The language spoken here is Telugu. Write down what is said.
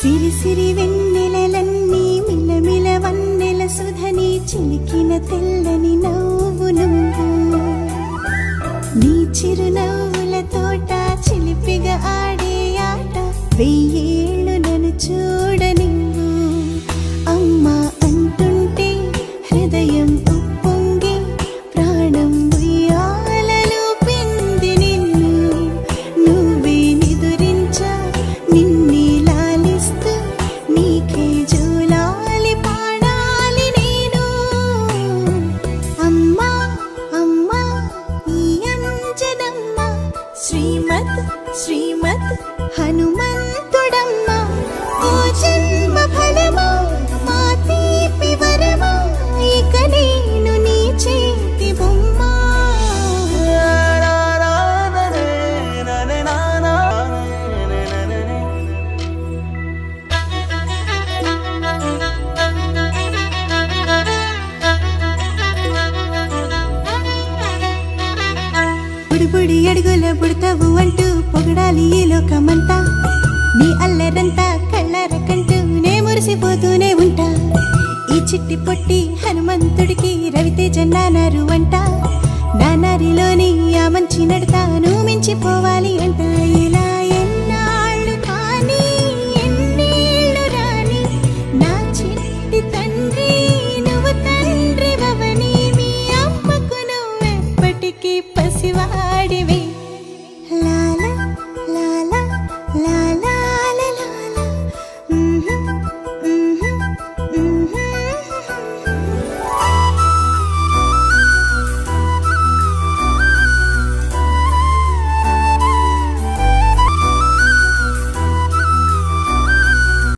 సిరి సిరి వెన్నెలలన్నీ మిలమిల వన్నెల సుధని చిలికిన తెల్లని నవ్వు నువ్వు నీ చిరునవ్వుల తోట చిలిపిగా ఆడే ఆట వెయ్యేళ్ళు నన్ను చూడనివ్వు అమ్మా అంటుంటే హృదయం ఉప్పొంగి ప్రాణం ఉయ్యాలలో పింది నిన్ను నువ్వే నిదురించా నిన్నే లాలిస్తూ నీకే జోలాలి పాడాలి నేను అమ్మా అమ్మా ఈ అంజనమ్మ శ్రీమత్ శ్రీమత్ హనుమంతుడమ్మ ఓ జన్మ ఫలమా మా తీపి వరమా ఇక నేను నీ చేతి బొమ్మ బుడి బుడి అడుగుల బుడతావు అంటూ పొగడాలి ఈ లోకమంతా నీ అల్లరంతా కళ్ళారకంటూ నే మురిసిపోతూనే ఉంటా ఈ చిట్టి పొట్టి హనుమంతుడికి రవితేజ నానారు అంట నానారిలోని ఆ మంచి నడతా నువ్వు మించిపోవాలి అంట